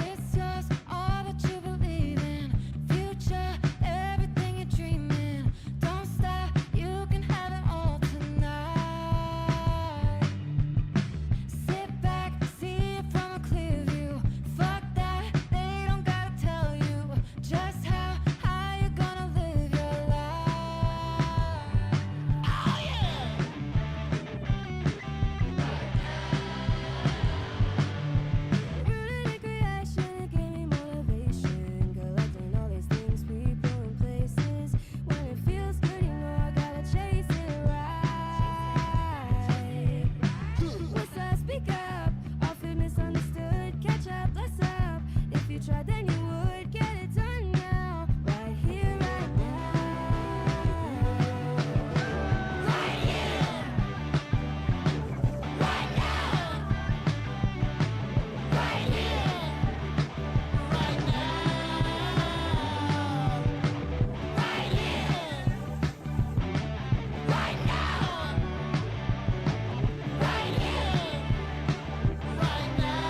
It's just all that you believe in. Future, everything you're dreaming. Don't stop, you can have it all tonight. Sit back, see it from a clear view. Fuck that, they don't gotta tell you just how you gonna live your life. Oh yeah! Rooted in creation, it gave me motivation. Collecting all these things, people and places. When it feels good, you know I gotta chase it right. What's up? Speak up. Often misunderstood. Catch up, let's up. If you tried, then you would get it done now. Right here, right now. Right here. Right now. Right here. Right now. Right here. Right now. Right here. Right now.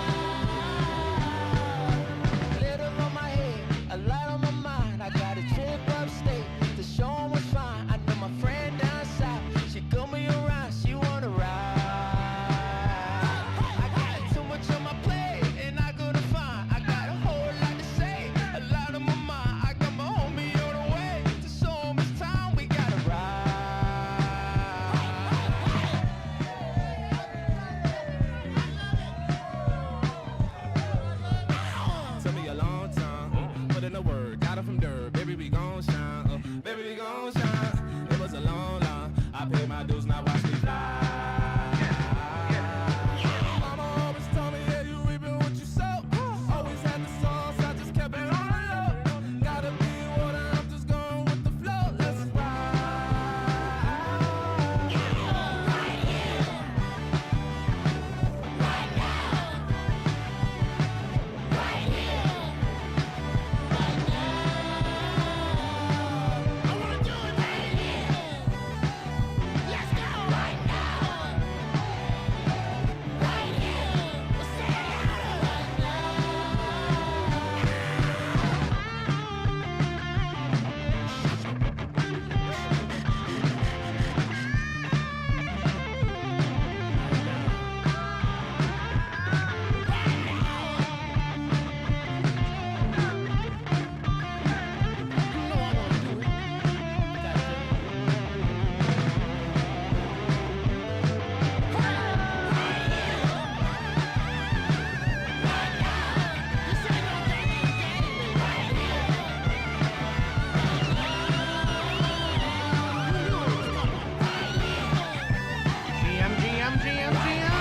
Glitter on my head, a light on my mind. I got a trip upstate to show 'em what's fine. I know my friend down south, she coming around, she wanna ride. I got too much on my plate, and I gotta find. I got a whole lot to say, a lot on my mind. I got my homie on the way to show 'em it's time we gotta ride. Took me a long time, put in the work, got it from dirt. Baby, we gon' shine, baby, we gon' shine. It was a long line, I paid my dues, now watch me fly. Mama always told me, yeah, you reaping what you sow. Always had the sauce, I just kept it on the low. Gotta be water, I'm just going with the flow. Let's ride. Right here. Right now. Right here. Right now. I wanna do it right here. Let's go right now. Right here. We'll say it louder. Right now. GM.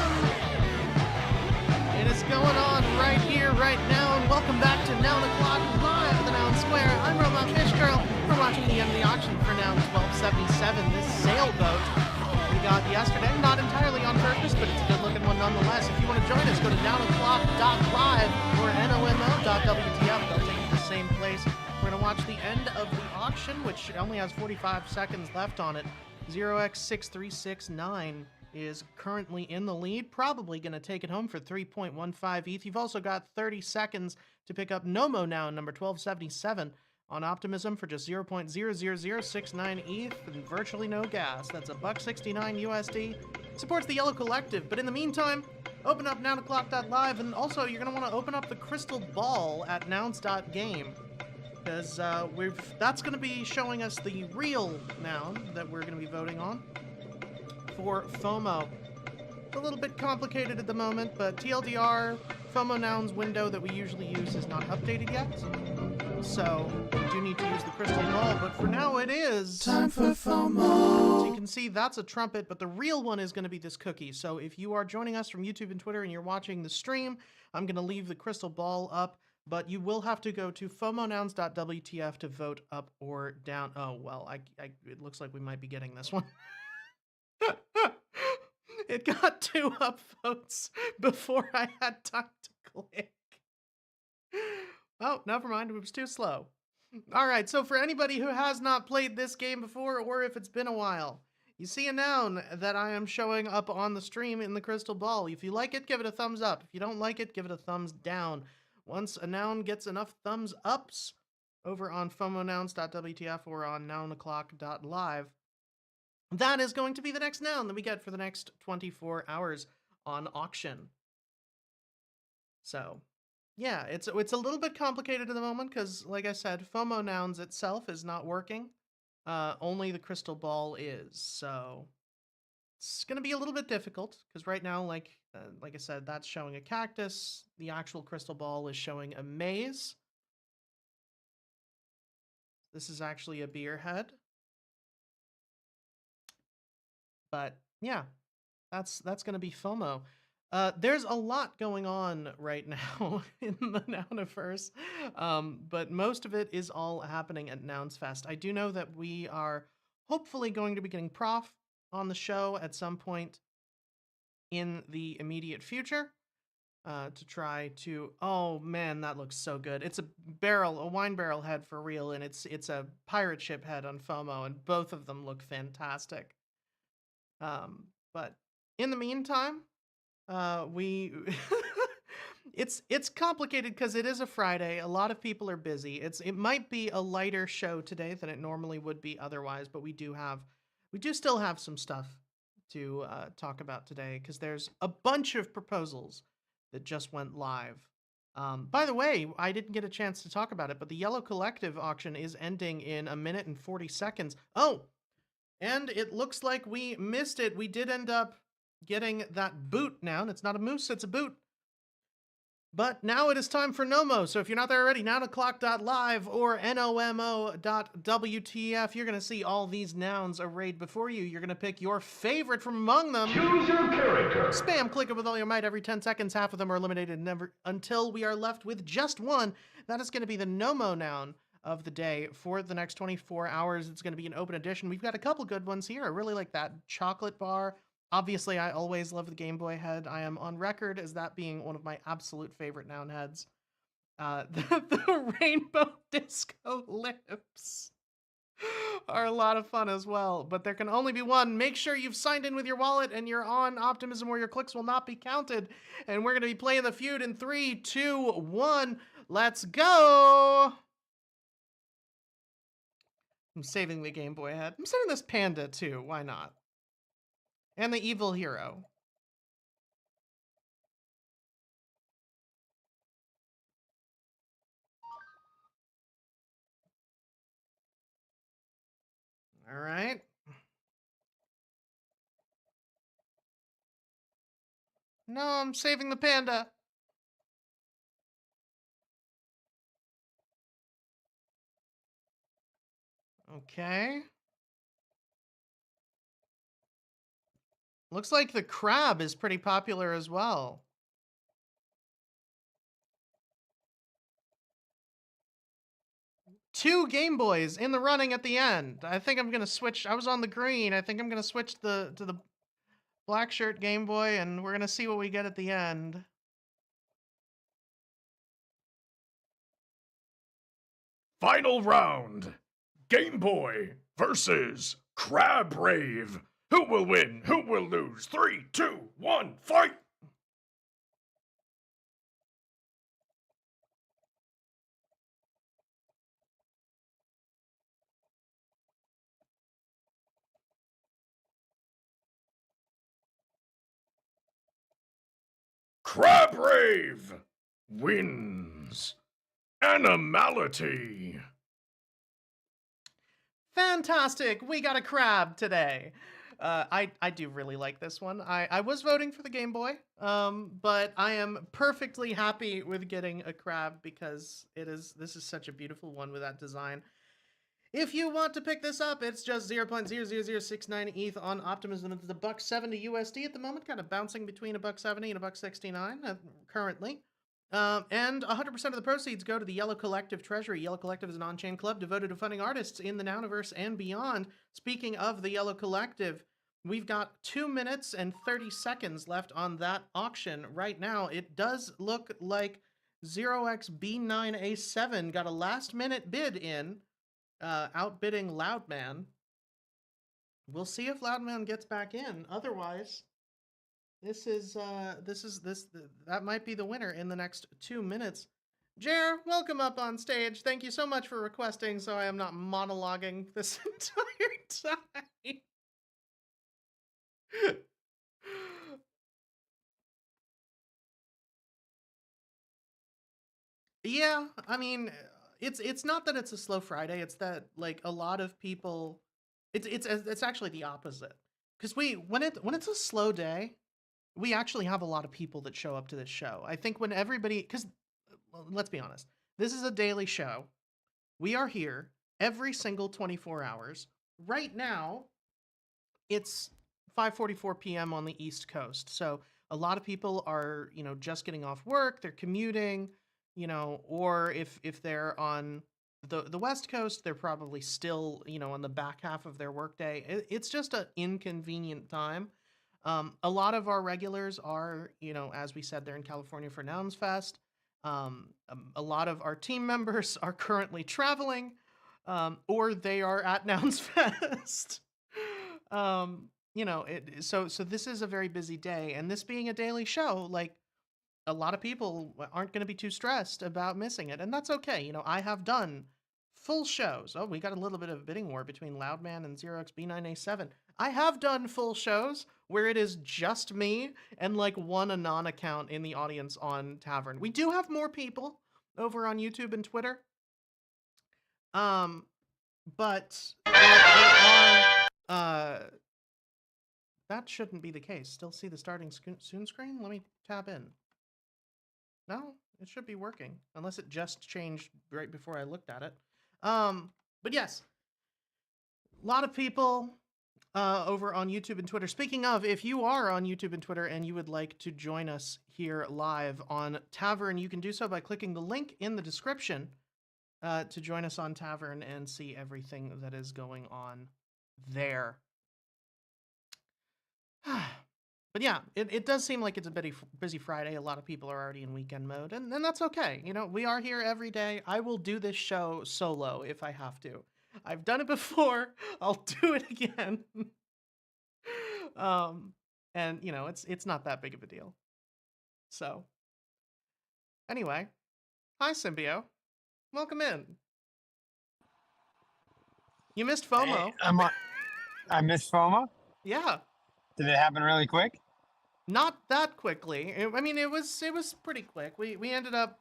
It is going on right here, right now, and welcome back to Noun O'Clock live at the Noun Square. I'm Robot Fish Girl. We're watching the end of the auction for Noun 1277, this sailboat we got yesterday. Not entirely on purpose, but it's a good-looking one nonetheless. If you want to join us, go to nounoclock.live or nomo.wtf. They'll take you to the same place. We're going to watch the end of the auction, which only has 45 seconds left on it. 0x6369 is currently in the lead, probably going to take it home for 3.15 ETH. You've also got 30 seconds to pick up Nomo now, number 1277, on Optimism for just 0.00069 ETH and virtually no gas. That's $1.69 USD. Supports the Yellow Collective, but in the meantime, open up nounoclock.live, and also you're going to want to open up the crystal ball at nouns.game, because that's going to be showing us the real noun that we're going to be voting on for FOMO. It's a little bit complicated at the moment, but TLDR, FOMO nouns window that we usually use is not updated yet, so we do need to use the crystal ball, but for now it is time for FOMO. So you can see that's a trumpet, but the real one is going to be this cookie. So if you are joining us from YouTube and Twitter and you're watching the stream, I'm going to leave the crystal ball up, but you will have to go to FOMOnouns.wtf to vote up or down. Oh, well, it looks like we might be getting this one. It got 2 upvotes before I had time to click. Oh, never mind. It was too slow. All right, so for anybody who has not played this game before, or if it's been a while, you see a noun that I am showing up on the stream in the crystal ball. If you like it, give it a thumbs up. If you don't like it, give it a thumbs down. Once a noun gets enough thumbs ups over on fomonouns.wtf or on nounoclock.live, that is going to be the next noun that we get for the next 24 hours on auction. So, yeah, it's a little bit complicated at the moment because, like I said, FOMO nouns itself is not working. Only the crystal ball is. So it's gonna be a little bit difficult because right now, like I said, that's showing a cactus. The actual crystal ball is showing a maze. This is actually a beer head. But yeah, that's gonna be FOMO. There's a lot going on right now in the Nouniverse, but most of it is all happening at Nouns Fest. I do know that we are hopefully going to be getting Prof on the show at some point in the immediate future to try to. Oh man, that looks so good! It's a wine barrel head for real, and it's a pirate ship head on FOMO, and both of them look fantastic. But in the meantime, we it's complicated because it is a Friday. A lot of people are busy. It might be a lighter show today than it normally would be otherwise, but we do still have some stuff to talk about today because there's a bunch of proposals that just went live. By the way, I didn't get a chance to talk about it, but the Yellow Collective auction is ending in 1 minute and 40 seconds. Oh, and it looks like we missed it. We did end up getting that boot noun. It's not a moose, it's a boot. But now it is time for Nomo. So if you're not there already, nounoclock.live or nomo.wtf, you're going to see all these nouns arrayed before you. You're going to pick your favorite from among them. Choose your character. Spam click it with all your might every 10 seconds. Half of them are eliminated never until we are left with just one. That is going to be the Nomo noun of the day for the next 24 hours. It's going to be an open edition. We've got a couple good ones here. I really like that chocolate bar. Obviously, I always love the Game Boy head. I am on record as that being one of my absolute favorite noun heads. The rainbow disco lips are a lot of fun as well, but there can only be one. Make sure you've signed in with your wallet and you're on Optimism where your clicks will not be counted. And we're going to be playing the feud in 3, 2, 1. Let's go! I'm saving the Game Boy head. I'm saving this panda too. Why not? And the evil hero. All right. No, I'm saving the panda. Okay. Looks like the crab is pretty popular as well. Two Game Boys in the running at the end. I think I'm gonna switch. I was on the green. I think I'm gonna switch to the black shirt Game Boy, and we're gonna see what we get at the end. Final round. Game Boy versus Crab Rave. Who will win? Who will lose? 3, 2, 1, fight! Crab Rave wins. Animality. Fantastic! We got a crab today. I do really like this one. I was voting for the Game Boy, but I am perfectly happy with getting a crab because this is such a beautiful one with that design. If you want to pick this up, it's just 0.00069 ETH on Optimism. It's $1.70 USD at the moment, kind of bouncing between $1.70 and $1.69 currently. And 100% of the proceeds go to the Yellow Collective Treasury. Yellow Collective is an on-chain club devoted to funding artists in the Nouniverse and beyond. Speaking of the Yellow Collective, we've got 2 minutes and 30 seconds left on that auction right now. It does look like 0xB9A7 got a last-minute bid in, outbidding Loudman. We'll see if Loudman gets back in. Otherwise, that might be the winner in the next 2 minutes. Jer, welcome up on stage. Thank you so much for requesting, so I am not monologuing this entire time. Yeah, I mean, it's not that it's a slow Friday. It's that like a lot of people, it's actually the opposite. Because when it's a slow day, we actually have a lot of people that show up to this show. I think when everybody, because let's be honest, this is a daily show. We are here every single 24 hours. Right now, it's 5:44 p.m. on the East Coast. So a lot of people are, just getting off work, they're commuting, or if they're on the West Coast, they're probably still, on the back half of their workday. It's just an inconvenient time. A lot of our regulars are, as we said, they're in California for Nouns Fest. A lot of our team members are currently traveling, or they are at Nouns Fest. So this is a very busy day, and this being a daily show, like a lot of people aren't going to be too stressed about missing it, and that's okay. I have done full shows. Oh, we got a little bit of a bidding war between Loudman and 0xB9A7. I have done full shows where it is just me and like one Anon account in the audience on Tavern. We do have more people over on YouTube and Twitter. But that shouldn't be the case. Still see the starting soon screen? Let me tab in. No, it should be working, unless it just changed right before I looked at it. But yes, a lot of people over on YouTube and Twitter. Speaking of, if you are on YouTube and Twitter and you would like to join us here live on Tavern, you can do so by clicking the link in the description to join us on Tavern and see everything that is going on there. But yeah, it does seem like it's a busy Friday. A lot of people are already in weekend mode, and that's okay. We are here every day. I will do this show solo if I have to. I've done it before. I'll do it again. And it's not that big of a deal. So, anyway, hi Symbio, welcome in. You missed FOMO. Hey, I missed FOMO. Yeah. Did it happen really quick? Not that quickly. I mean, it was pretty quick. We ended up.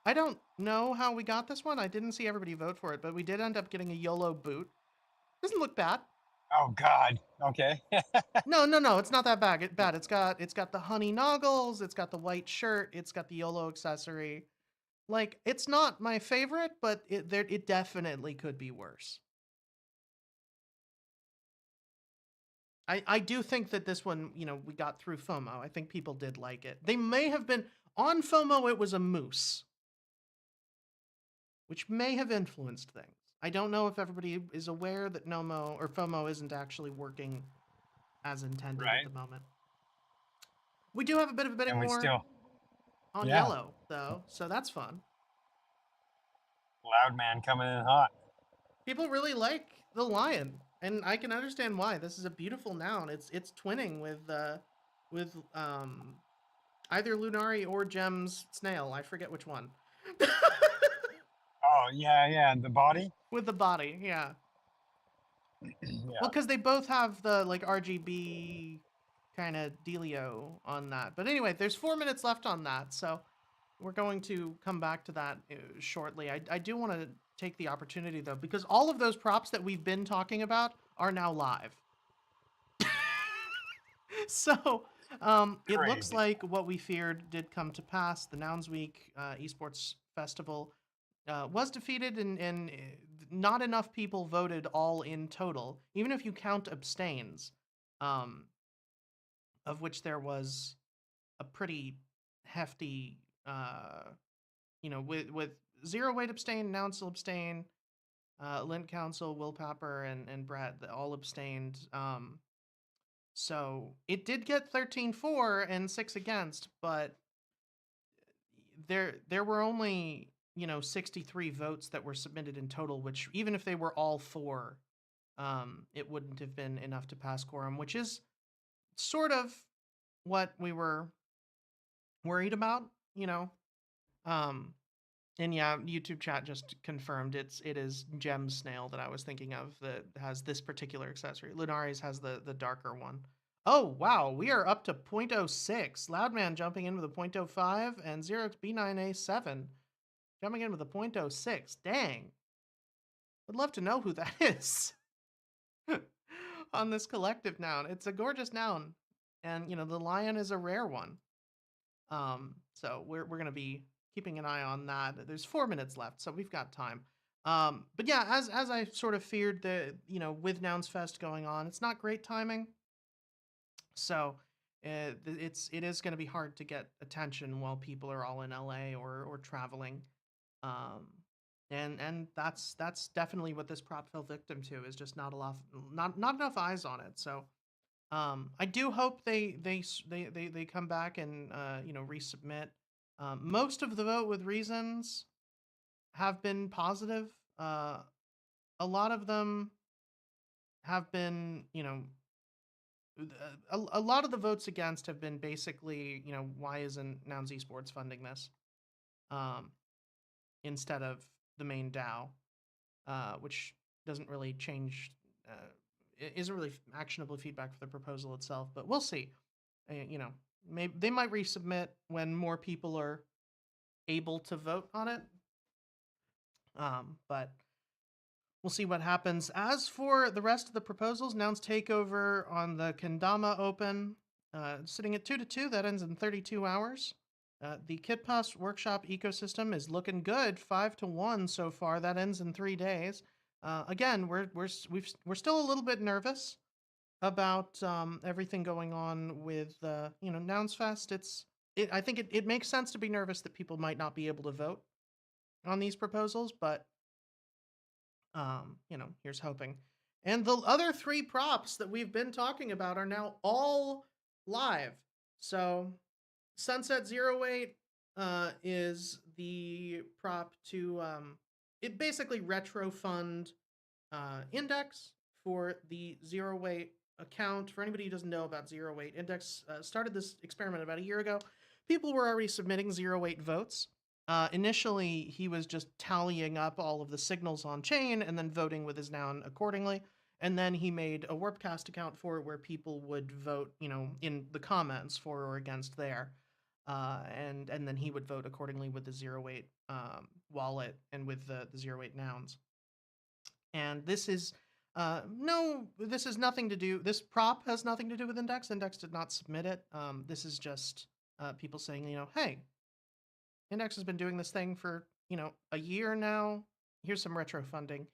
I don't know how we got this one. I didn't see everybody vote for it, but we did end up getting a YOLO boot. Doesn't look bad. Oh God. Okay. No, it's not that bad. It's got the honey noggles. It's got the white shirt. It's got the YOLO accessory. Like, it's not my favorite, but it definitely could be worse. I do think that this one, we got through FOMO. I think people did like it. They may have been on FOMO. It was a moose, which may have influenced things. I don't know if everybody is aware that FOMO isn't actually working as intended at the moment. We do have a bit of a bidding war on yellow, though, so that's fun. Loudman coming in hot. People really like the lion, and I can understand why. This is a beautiful noun. It's twinning with either Lunari or Gem's snail. I forget which one. Oh yeah, the body. With the body, yeah. Well, because they both have the like RGB kind of dealio on that. But anyway, there's 4 minutes left on that, so we're going to come back to that shortly. I do want to take the opportunity, though, because all of those props that we've been talking about are now live. So it looks like what we feared did come to pass. The Nouns Week Esports Festival was defeated, and not enough people voted all in total, even if you count abstains, of which there was a pretty hefty, with Zero Weight abstain, Nouns abstain, Lint Council, Will Papper, and Brett all abstained. So it did get 13-4 and 6 against, but there were only 63 votes that were submitted in total, which even if they were all four, it wouldn't have been enough to pass quorum, which is sort of what we were worried about, you know. Um, and yeah, YouTube chat just confirmed it is Gem Snail that I was thinking of that has this particular accessory. Lunaris has the darker one. Oh wow, we are up to 0.06. Loudman jumping in with a 0.05 and Xerox B9A7 jumping in with a 0.06. Dang. Would love to know who that is on this collective noun. It's a gorgeous noun. And the lion is a rare one. So we're gonna be keeping an eye on that. There's 4 minutes left, so we've got time. But yeah, as I sort of feared, with Nouns Fest going on, it's not great timing. So it is going to be hard to get attention while people are all in LA or traveling. Um, and that's definitely what this prop fell victim to, is just not enough eyes on it. So I do hope they come back and resubmit. Most of the vote with reasons have been positive. A lot of them have been, a lot of the votes against have been basically, why isn't Nouns Esports funding this instead of the main DAO, which doesn't really change. It isn't really actionable feedback for the proposal itself, but we'll see. Maybe they might resubmit when more people are able to vote on it. But we'll see what happens. As for the rest of the proposals, Nouns Takeover on the Kendama Open, sitting at 2-2, that ends in 32 hours. The Kitpass Workshop ecosystem is looking good, 5-1 so far. That ends in 3 days. Again, we're still a little bit nervous about everything going on with Nouns Fest. I think it makes sense to be nervous that people might not be able to vote on these proposals, but here's hoping. And the other 3 props that we've been talking about are now all live. So Sunset 08 is the prop to it basically retro fund Index for the 08 account. For anybody who doesn't know about 08, Index started this experiment about a year ago. People were already submitting 08 votes. Initially, he was just tallying up all of the signals on chain and then voting with his noun accordingly. And then he made a Warpcast account for it where people would vote, in the comments for or against there. And then he would vote accordingly with the 08 wallet and with the 08 nouns. And this is nothing to do. This prop has nothing to do with Index. Index did not submit it. This is just people saying, hey, Index has been doing this thing for, a year now. Here's some retro funding.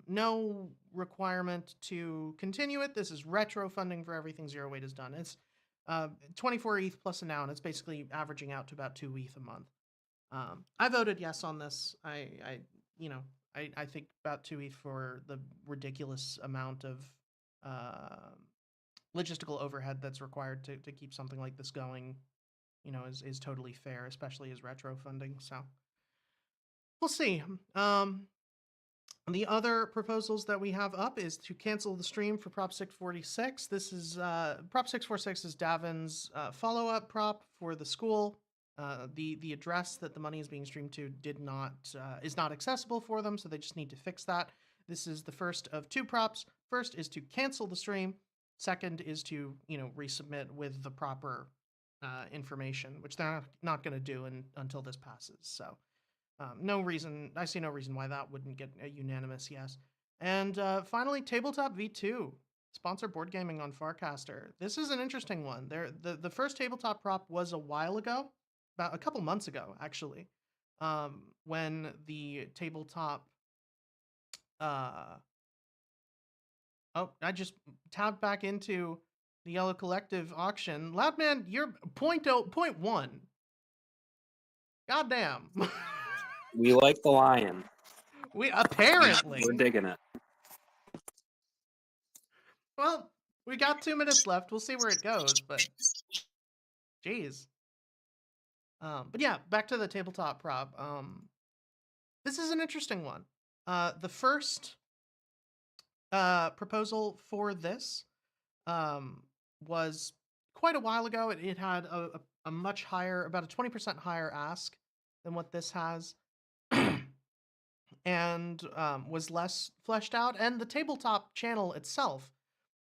No requirement to continue it. This is retro funding for everything 08 has done. It's 24 ETH plus a noun. It's basically averaging out to about 2 ETH a month. I voted yes on this. I think about 2 ETH for the ridiculous amount of logistical overhead that's required to keep something like this going, is totally fair, especially as retro funding. So we'll see. The other proposals that we have up is to cancel the stream for Prop 646. This is Prop 646 is Davin's follow-up prop for the school. The address that the money is being streamed to is not accessible for them, so they just need to fix that. This is the first of 2 props. First is to cancel the stream. Second is to resubmit with the proper information, which they're not going to do until this passes. So I see no reason why that wouldn't get a unanimous yes. And finally, Tabletop V2, sponsor board gaming on Farcaster. This is an interesting one. The first tabletop prop was a while ago, about a couple months ago, actually, when the tabletop... I just tabbed back into the Yellow Collective auction. Loudman, you're 0.1. Goddamn. We like the lion. We apparently. We're digging it. Well, we got 2 minutes left. We'll see where it goes, but geez. But yeah, back to the tabletop prop. This is an interesting one. The first proposal for this was quite a while ago. It had a much higher, about a 20% higher ask than what this has, and was less fleshed out. And the tabletop channel itself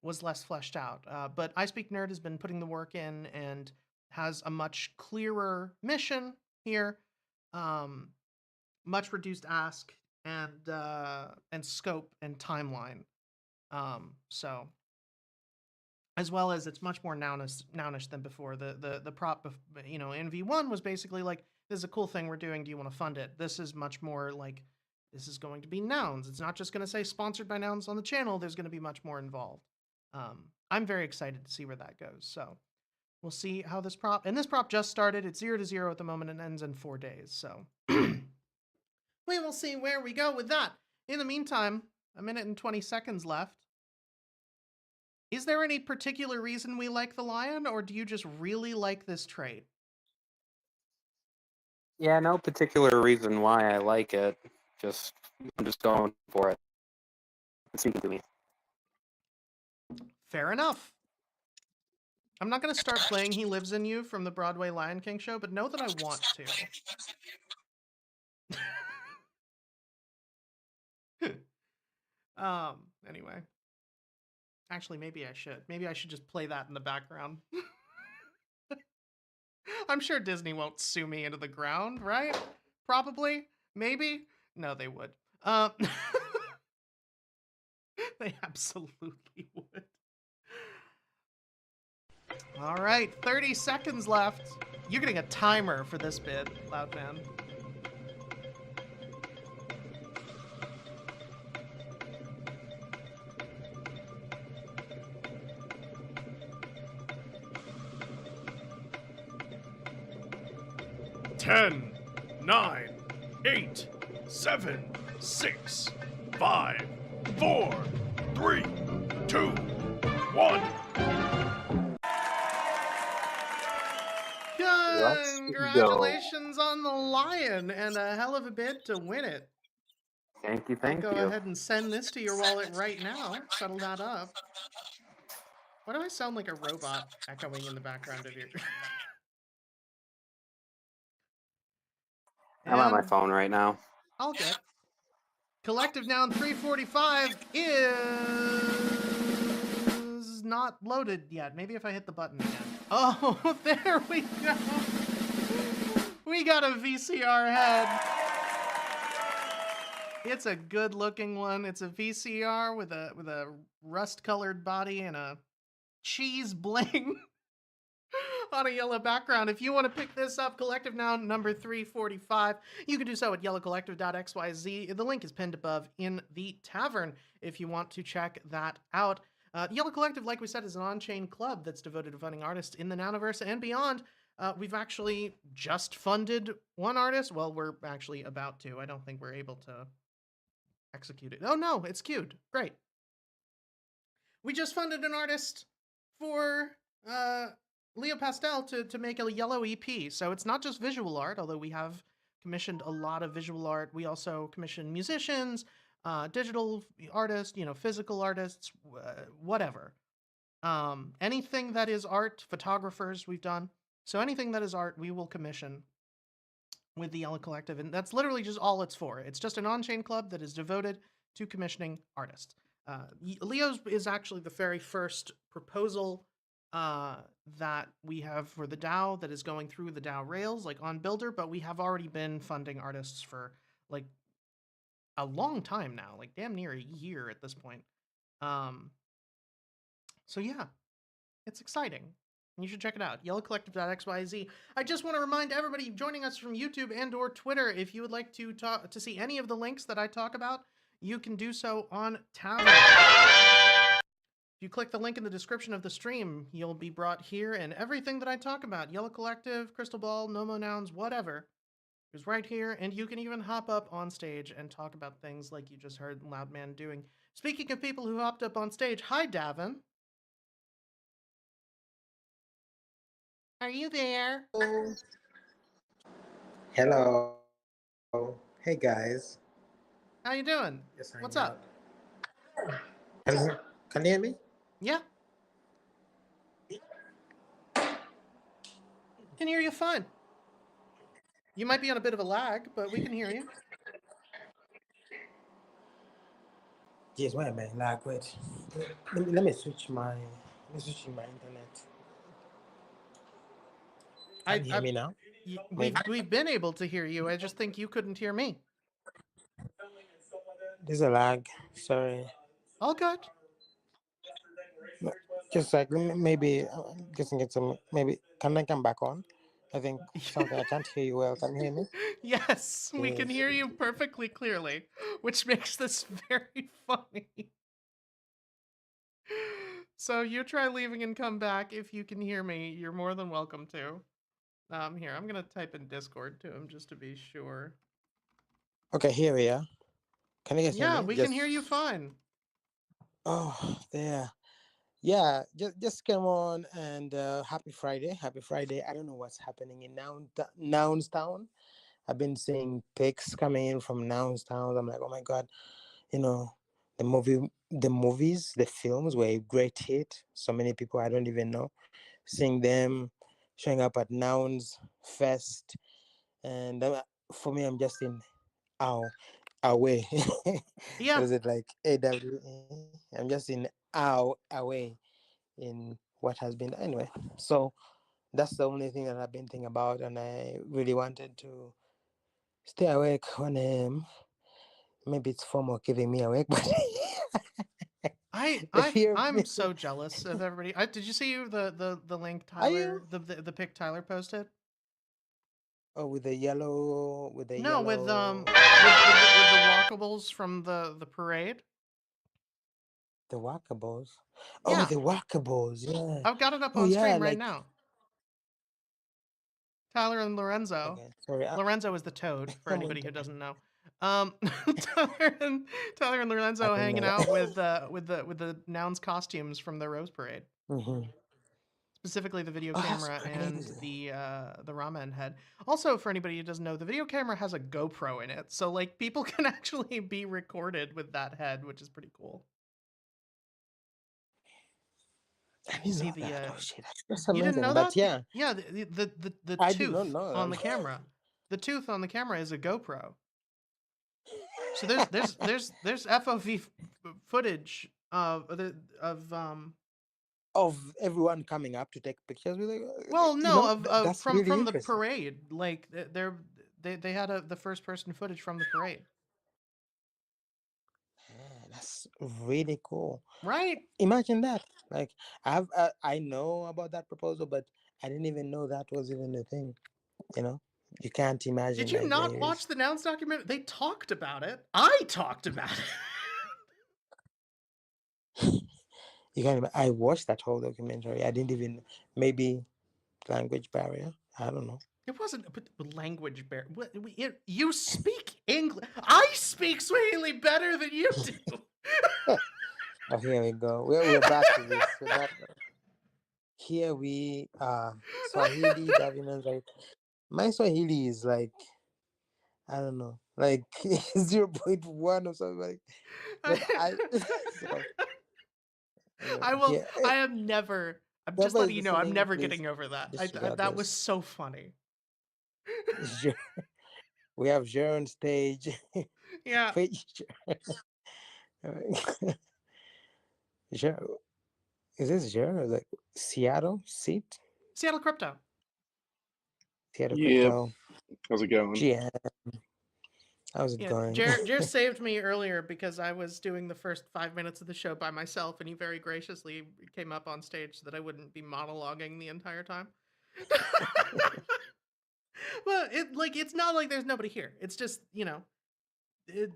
was less fleshed out. But I Speak Nerd has been putting the work in and has a much clearer mission here, much reduced ask and scope and timeline. So as well as it's much more nounish than before. The prop, in V1 was basically like, this is a cool thing we're doing. Do you want to fund it? This is much more like, this is going to be nouns. It's not just going to say sponsored by nouns on the channel. There's going to be much more involved. I'm very excited to see where that goes. So we'll see how this prop, and this prop just started. It's 0 to 0 at the moment and ends in 4 days. So we will see where we go with that. In the meantime, 1 minute and 20 seconds left. Is there any particular reason we like the lion, or do you just really like this trait? Yeah, no particular reason why I like it. I'm just going for it. It's speaking to me. Fair enough. I'm not going to start playing He Lives in You from the Broadway Lion King show, but know that I want to. Anyway. Actually, maybe I should. Maybe I should just play that in the background. I'm sure Disney won't sue me into the ground, right? Probably. Maybe. No, they would. They absolutely would. All right, 30 seconds left. You're getting a timer for this bit, Loudman. 10, 9, 8, 7, 6, 5, 4, 3, 2, 1. Congratulations on the lion, and a hell of a bid to win it. Thank you, I'll thank go you. ahead and send this to your wallet right now. Settle that up. Why do I sound like a robot echoing in the background of your... I'm on my And phone right now. all good. Collective Noun 345 is not loaded yet. Maybe if I hit the button again. Oh, there we go. We got a VCR head. It's a good looking one. It's a VCR with a rust colored body and a cheese bling on a yellow background. If you want to pick this up, Collective Noun number 345, you can do so at yellowcollective.xyz. The link is pinned above in the tavern if you want to check that out. Yellow Collective, like we said, is an on-chain club that's devoted to funding artists in the Nouniverse and beyond. We've actually just funded one artist. Well, we're actually about to. I don't think we're able to execute it. Oh no, it's queued. Great. We just funded an artist for Leo Pastel to make a yellow EP. So it's not just visual art, although we have commissioned a lot of visual art. We also commission musicians, digital artists, physical artists, whatever. Anything that is art, photographers we've done. So anything that is art, we will commission with the Yellow Collective. And that's literally just all it's for. It's just an on-chain club that is devoted to commissioning artists. Leo's is actually the very first proposal that we have for the DAO that is going through the DAO rails, like on Builder, but we have already been funding artists for like a long time now, like damn near a year at this point. So yeah, it's exciting. You should check it out, yellowcollective.xyz. I just want to remind everybody joining us from YouTube and or Twitter, if you would like to see any of the links that I talk about, you can do so on Tavern. If you click the link in the description of the stream, you'll be brought here, and everything that I talk about, Yellow Collective, Crystal Ball, Nomo Nouns, whatever, is right here, and you can even hop up on stage and talk about things like you just heard Loudman doing. Speaking of people who hopped up on stage, hi, Davin. Are you there? Hello. Hey guys. How you doing? Just What's hanging out. up? Can you hear me? Yeah, can hear you fine. You might be on a bit of a lag, but we can hear you. Yes, wait a minute. Like, wait. Let me switch my. Let me switch my internet. Can I, you hear I me now? we've Maybe. been able to hear you. I just think you couldn't hear me. There's a lag. Sorry. All good. No, just like maybe. Just get some. Maybe. Can I come back on? I think something. I can't hear you well. Can you hear me? Yes, we can Yes. hear you perfectly clearly, which makes this very funny. So you try leaving and come back if you can hear me. You're more than welcome to. Here, I'm gonna type in Discord to him just to be sure. Okay. Here we are. Can you guys hear Yeah, me? we can hear you fine. Oh, there. Yeah, just come on and happy Friday. Happy Friday. I don't know what's happening in Nounstown. I've been seeing pics coming in from Nounstown. I'm like, oh my god, you know, the movies, the films were a great hit. So many people I don't even know seeing them showing up at Nouns Fest, and for me, I'm just in awe, away. What Yeah, is it like? I'm just in awe, away in what has been anyway. So that's the only thing that I've been thinking about, and I really wanted to stay awake when maybe it's FOMO keeping me awake, but the fear of I'm missing. so jealous of everybody. Did you see the link Are you? Tyler the pic Tyler posted? Oh, with the No, yellow, with the walkables from the parade. the walkables. Oh, Yeah, the walkables. Yeah. I've got it up Oh on yeah. stream right Like now. Tyler and Lorenzo. okay. Sorry. Lorenzo is the toad for I'm anybody who internet. doesn't know. Um, Tyler and Tyler and I Lorenzo don't hanging know. out with the Nouns costumes from the Rose Parade. Hmm. Specifically the video Oh, that's camera and crazy. the ramen head. Also, for anybody who doesn't know, the video camera has a GoPro in it, so like people can actually be recorded with that head, which is pretty cool. I You didn't see know the that. Oh shit, that's you didn't amazing. know But that? yeah, Yeah, the I did not tooth know on the that. camera. The tooth on the camera is a GoPro. So there's FOV footage of Of everyone coming up to take pictures with it. well, You no, know, of that's really from the interesting. parade. Like they had the first person footage from the parade. Yeah, that's really cool. Right? Imagine that. Like I know about that proposal, but I didn't even know that was even a thing. You know, you can't Did imagine you like not there watch is. the Nouns documentary? They talked about it. I talked about it. You can't. I watched that whole documentary. I didn't even maybe language barrier. I don't know. It wasn't a language barrier. You speak English. I speak Swahili better than you do. Oh, here we go. We're back to this. We're back. Here we Swahili documents. Like my Swahili is like I don't know, like 0.1 or something like. But I so anyway, I will. here I am never. I'm just whoever is letting you know. I'm listening, never please getting over that. disregard That was this. so funny. We have Jer on stage. Yeah, Wait, Jer, is this Jer? Like Seattle seat? Seattle Crypto. Seattle Yep. crypto. How's it going? GM. How's it Yeah, going? Jer saved me earlier because I was doing the first 5 minutes of the show by myself, and he very graciously came up on stage so that I wouldn't be monologuing the entire time. Well, it's not like there's nobody here. It's just nobody was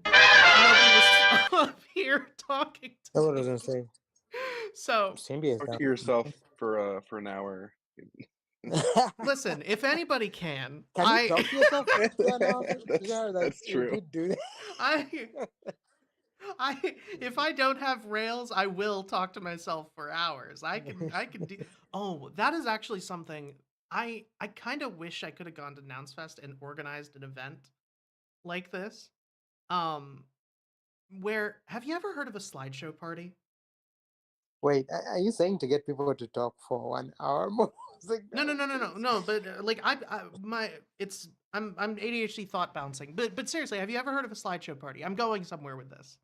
up here talking No, to what was me. I saying? So Simbi is Talk down. to yourself for an hour. listen, if anybody can, Can you talk to yourself for an hour? that's Yeah, like that's you true. did do that. I if I don't have rails, I will talk to myself for hours. I can do. Oh, that is actually something I kind of wish I could have gone to Nouns Fest and organized an event like this. Um, where have you ever heard of a slideshow party? Wait, are you saying to get people to talk for 1 hour more? It's like, No, no, no, no, no, no, please. no. But like my it's I'm ADHD thought bouncing. But seriously, have you ever heard of a slideshow party? I'm going somewhere with this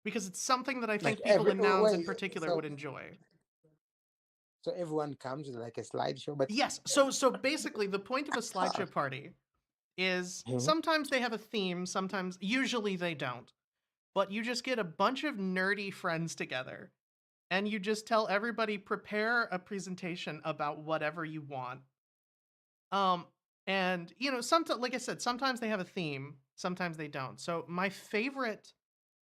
because it's something that I Like think people in nouns in wait, particular would enjoy. so everyone comes with like a slideshow, but Yes. So basically, the point of a slideshow party is Mhm. sometimes they have a theme, sometimes usually they don't. But you just get a bunch of nerdy friends together and you just tell everybody prepare a presentation about whatever you want. Um and sometimes like I said, sometimes they have a theme, sometimes they don't. So my favorite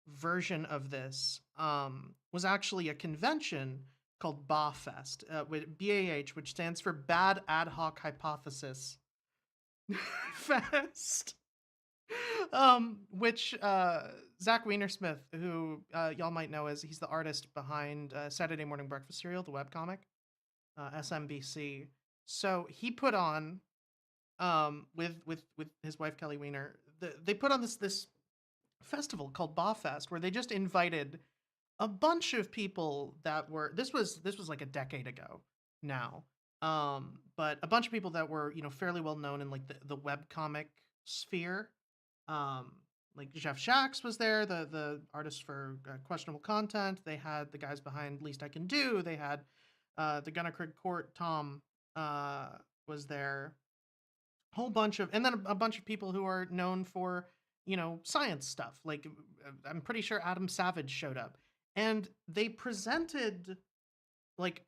version of this was actually a convention called BAH with BAH, which stands for Bad Ad Hoc Hypothesis Fest. Which Zach Wienersmith, who y'all might know as he's the artist behind Saturday Morning Breakfast Cereal, the webcomic, SMBC. So he put on with his wife Kelly Wiener. They put on this festival called Ba Fest, where they just invited a bunch of people that were this was like a decade ago now. But a bunch of people that were fairly well known in like the webcomic sphere. um like Jeff Shax was there, the artist for questionable content. They had the guys behind Least I Can Do. They had the Gunnar Craig Court Tom uh was there. Whole bunch of, and then a bunch of people who are known for science stuff. Like I'm pretty sure Adam Savage showed up, and they presented like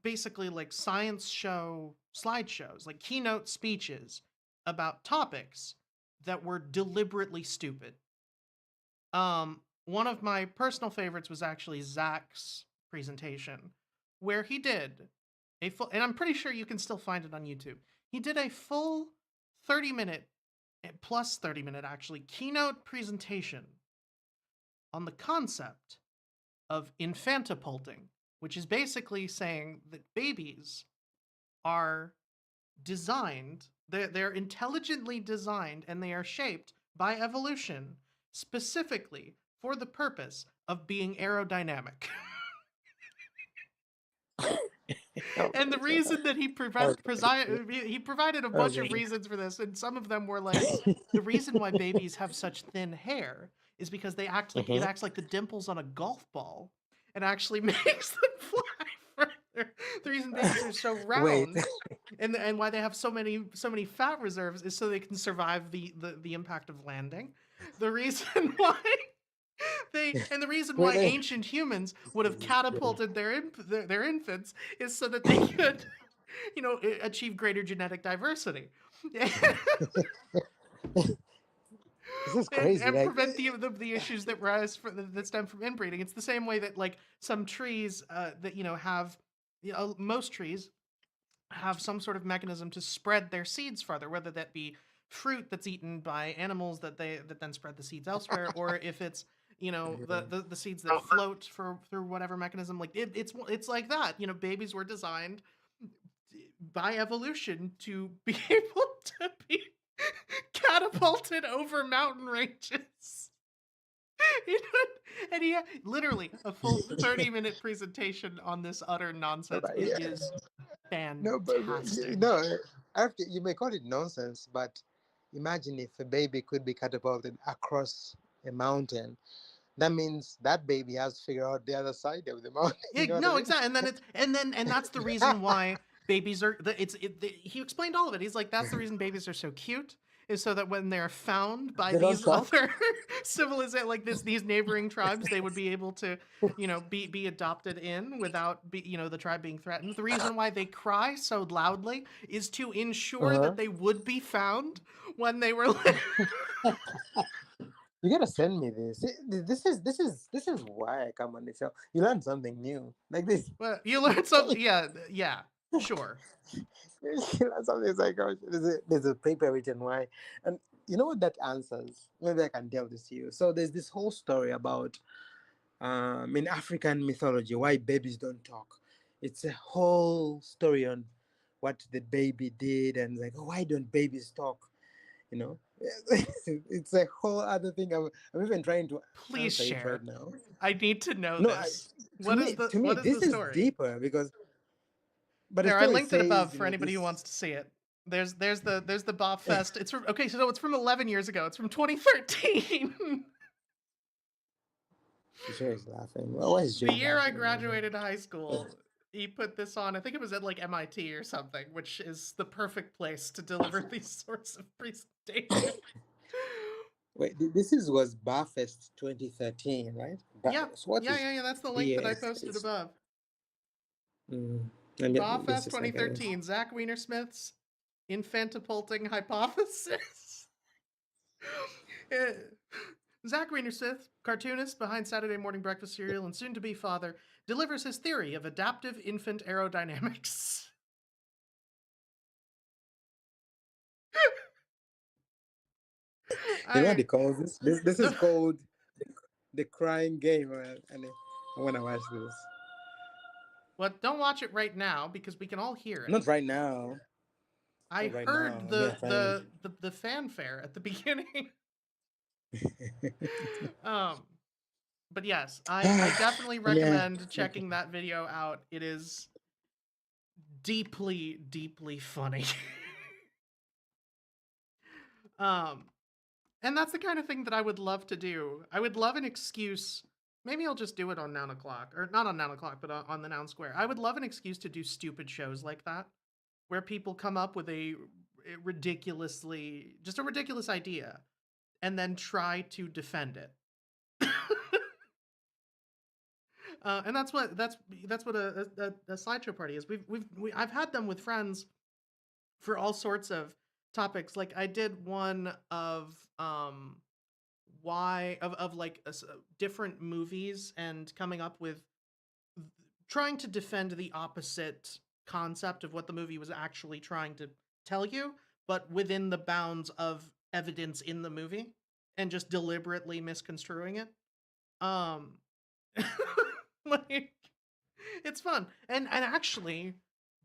basically like science show slideshows, like keynote speeches about topics that were deliberately stupid. One of my personal favorites was actually Zach's presentation, where he did a full, and I'm pretty sure you can still find it on YouTube. He did a full 30-minute plus 30-minute actually keynote presentation on the concept of infantipulting, which is basically saying that babies are designed, they're intelligently designed, and they are shaped by evolution specifically for the purpose of being aerodynamic. And the reason that he he provided a bunch of reasons for this, and some of them were like, the reason why babies have such thin hair is because they act like it acts like the dimples on a golf ball and actually makes them fly further. The reason babies are so Wait, round and why they have so many fat reserves is so they can survive the impact of landing. The reason why the reason why wait, ancient humans would have catapulted their infants is so that they could achieve greater genetic diversity. this is and, crazy. and Like, prevent the issues that stem from inbreeding. It's the same way that like some trees that have most trees have some sort of mechanism to spread their seeds farther, whether that be fruit that's eaten by animals that then spread the seeds elsewhere, or if it's the seeds that float through whatever mechanism. Like it's like that. Babies were designed by evolution to be able to be catapulted over mountain ranges. And he had literally a full 30-minute presentation on this utter nonsense. right, It yeah. is No, but fantastic. no. After you may call it nonsense, but imagine if a baby could be catapulted across a mountain. That means that baby has to figure out the other side of the mountain. Yeah, You know what I no, mean? exactly. And that's the reason why babies are. He explained all of it. He's like, that's the reason babies are so cute, is so that when they're found by They don't these talk. other civilization, like these neighboring tribes, they would be able to, be adopted in without the tribe being threatened. The reason why they cry so loudly is to ensure Uh-huh. that they would be found when they were. You gotta send me this. This is why I come on the show. You learn something new. Like this. Well, you learn something. Yeah, sure. You learn something. It's like, oh, there's a paper written why, and you know what that answers. Maybe I can tell this to you. So there's this whole story about in African mythology why babies don't talk. It's a whole story on what the baby did, and like, oh, why don't babies talk? You know, it's a whole other thing. I'm even trying to Please answer it right share. now. I need to know No, this. to me, What is the this is story? deeper because, but the There, I story linked it above says, for anybody who this. wance to see it. There's the Bob Fest. It's from, okay, so it's from 11 years ago. It's from 2013. Joe is laughing. Why is Joe The year I laughing? graduated high school, he put this on. I think it was at like MIT or something, which is the perfect place to deliver these sorts of presentations. Wait, this was Barfest 2013, right? Yeah, So what is yeah. That's the link that I years? posted above. And Bawfest just a second. 2013, Zach Wienersmith's infantipulting hypothesis. Zach Wienersmith, cartoonist behind Saturday Morning Breakfast Cereal and soon-to-be father, delivers his theory of adaptive infant aerodynamics. You know what they call this? This is called the crying game, and I want to watch this. Well, don't watch it right now because we can all hear it. Not right now. I Not right heard now. the fanfare at the beginning. But yes, I definitely recommend checking that video out. It is deeply, deeply funny. And that's the kind of thing that I would love to do. I would love an excuse. Maybe I'll just do it on Noun O'Clock, or not on Noun O'Clock, but on the Noun Square. I would love an excuse to do stupid shows like that, where people come up with a ridiculous idea, and then try to defend it. And that's what a slideshow party is. I've had them with friends for all sorts of topics. Like I did one of different movies and coming up with trying to defend the opposite concept of what the movie was actually trying to tell you, but within the bounds of evidence in the movie and just deliberately misconstruing it. Like it's fun. And actually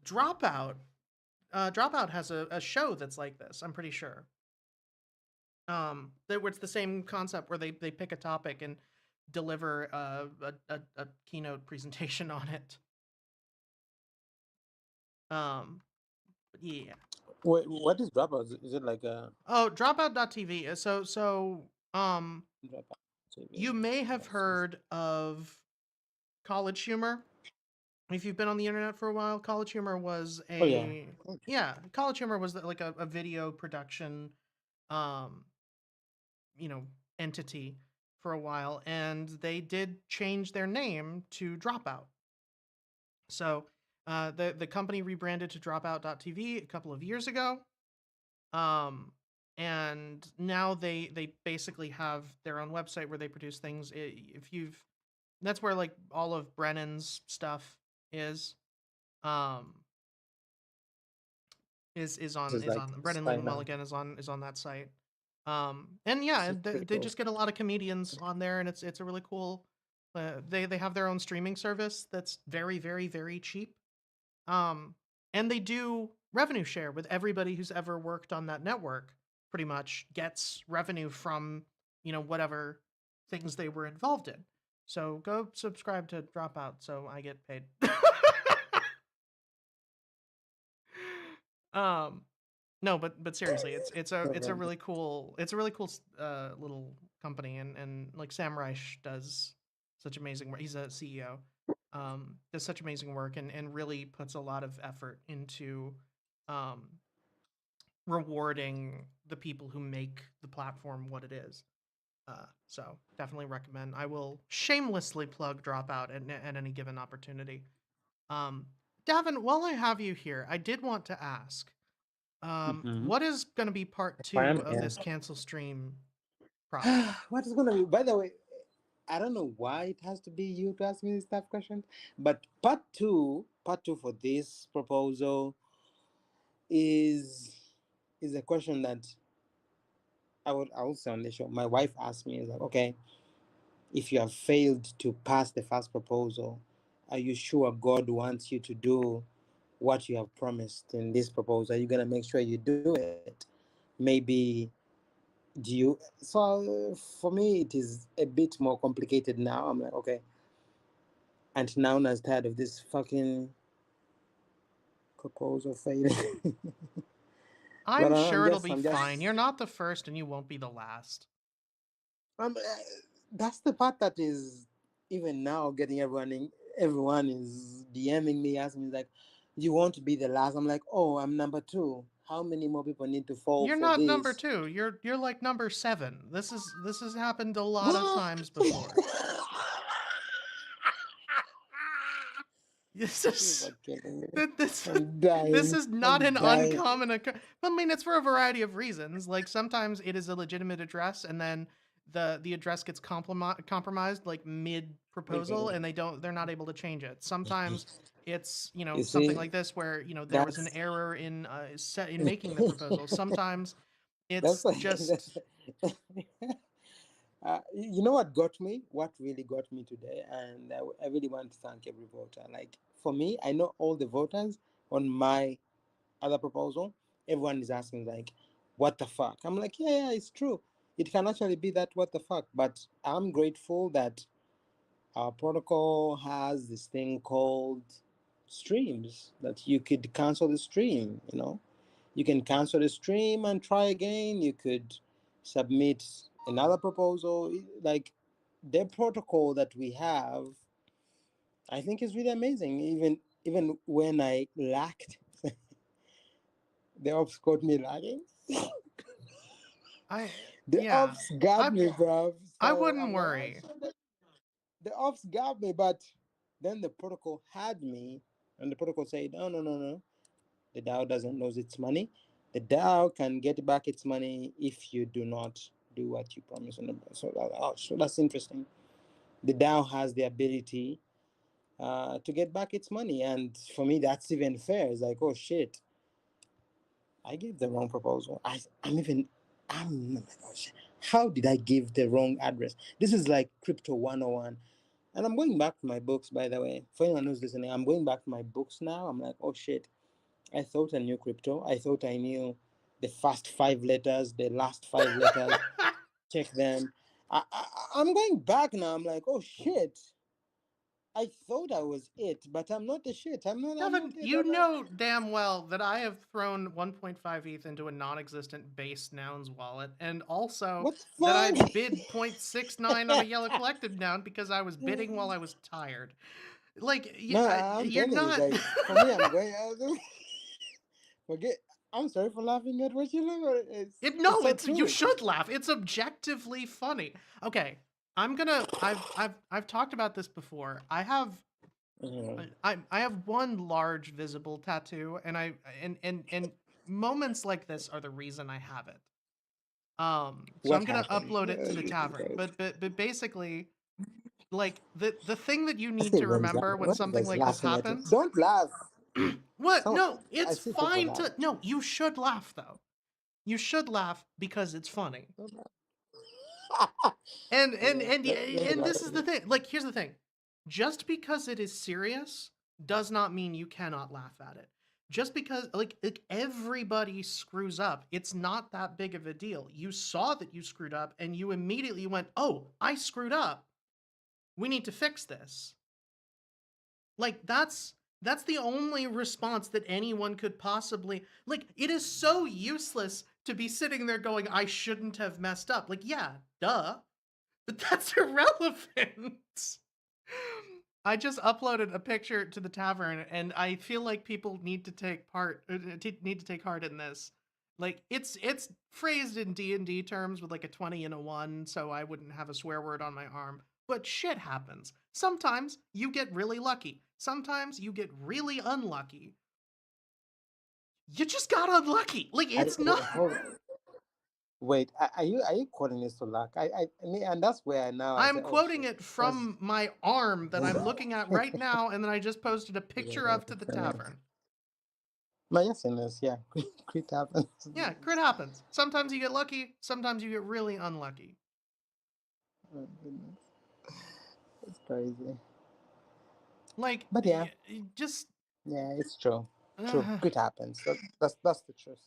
Dropout has a show that's like this, I'm pretty sure. Where it's the same concept where they pick a topic and deliver a keynote presentation on it. But yeah. Wait, what is Dropout? Is it like a Dropout.tv. Dropout TV? You may have heard of College Humor. If you've been on the internet for a while, College Humor was College Humor was like a video production entity for a while, and they did change their name to Dropout. So the company rebranded to Dropout.tv a couple of years ago. And now they basically have their own website where they produce things. That's where like all of Brennan's stuff is. Is on Brennan Mulligan is on that site. And yeah, they just get a lot of comedians on there, and it's a really cool. They have their own streaming service that's very, very, very cheap. And they do revenue share with everybody who's ever worked on that network. Pretty much gets revenue from whatever things they were involved in. So go subscribe to Dropout so I get paid. No, but seriously, it's a really cool little company, and like Sam Reich does such amazing work. He's a CEO. Does such amazing work and really puts a lot of effort into rewarding the people who make the platform what it is. So definitely recommend. I will shamelessly plug Dropout at any given opportunity. Davin, while I have you here, I did want to ask, what is going to be part 2 of this cancel stream project? What is gonna be? By the way, I don't know why it has to be you to ask me this tough question, but part two for this proposal is a question that I would say on the show. My wife asked me, is like, okay, if you have failed to pass the first proposal, are you sure God wants you to do what you have promised in this proposal. You're gonna make sure you do it. Maybe do you? So for me, it is a bit more complicated now. I'm like, okay, and now I'm tired of this fucking proposal failing. But I'm sure it'll I'm be just, fine. You're not the first and you won't be the last. that's the part that is even now getting everyone is DMing me, asking me like, you want to be the last? I'm like, oh, I'm number two. How many more people need to fall You're for not number this? 2. You're like number 7. This has happened a lot of What? times before. This You're is fucking me. this I'm this dying. is not I'm an dying. uncommon I mean, it's for a variety of reasons. Like sometimes it is a legitimate address, and then the address gets compromised like mid proposal, and they're not able to change it. Sometimes it's You something see, like this where there was an that's error in in making the proposal. Sometimes that's it's like just you know what got me? What really got me today, and I really want to thank every voter. Like for me, I know all the voters on my other proposal. Everyone is asking like, "What the fuck?" I'm like, yeah, it's true. It can actually be that what the fuck. But I'm grateful that our protocol has this thing called streams that you could cancel the stream. You can cancel the stream and try again. You could submit another proposal. Like the protocol that we have, I think is really amazing. Even when I lacked, the ops caught me lagging. I The yeah. ops got I me, bruv. I So wouldn't I'm like, oh worry. shit. The ops got me, but then the protocol had me, and the protocol said, no, no, no, no. The DAO doesn't lose its money. The DAO can get back its money if you do not do what you promised. So that's interesting. The DAO has the ability to get back its money, and for me, that's even fair. It's like, oh shit, I gave the wrong proposal. I'm like, oh shit. How did I give the wrong address? This is like crypto 101. And I'm going back to my books, by the way. For anyone who's listening, I'm going back to my books now. I'm like, oh shit, I thought I knew crypto. I thought I knew the first 5 letters, the last 5 letters. Check them. I'm going back now. I'm like, oh shit. I thought I was it, but I'm not the shit. I'm not Devin, it. you know damn well that I have thrown 1.5 ETH into a non-existent base nouns wallet, and also What that I the bid 0.69 on a yellow collective noun because I was bidding while I was tired. Like, No, I'm you're telling you, not. like for me, I'm going. Forget. I'm sorry for laughing at what you look at. It's No, so it's you true. should laugh. It's objectively funny. Okay, I've talked about this before. Mhm. I have one large visible tattoo, and and moments like this are the reason I have it. So What I'm gonna happened? upload it to the Jesus tavern. Christ. But basically, like the thing that you need to remember when What are you something guys like this laughing at? happens. Don't laugh. What? Some No, I it's see people fine laugh. to no. You should laugh though. You should laugh because it's funny. Don't laugh. And Let me and laugh this at is the you. thing. Like, here's the thing. Just because it is serious does not mean you cannot laugh at it. Just because like everybody screws up, it's not that big of a deal. You saw that you screwed up and you immediately went, "Oh, I screwed up. We need to fix this." Like that's the only response that anyone could possibly like. It is so useless to be sitting there going, "I shouldn't have messed up." Like, yeah, duh. But that's irrelevant. I just uploaded a picture to the tavern, and I feel like people need to take need to take heart in this. Like, it's phrased in D&D terms with like a 20 and a 1, so I wouldn't have a swear word on my arm. But shit happens. Sometimes you get really lucky. Sometimes you get really unlucky. You just got unlucky. Like, it's Wait, not. hold on. Wait, are you quoting this to luck? I mean, and that's where now I say, I'm oh quoting shit. it That's from my arm that I'm looking at right now, and then I just posted a picture of to the tavern. My yes, in this, yeah, crit happens. Yeah, crit happens. Sometimes you get lucky, sometimes you get really unlucky. Oh goodness, it's crazy. Like, But yeah, just yeah, it's true. True, it happens. That's the truth.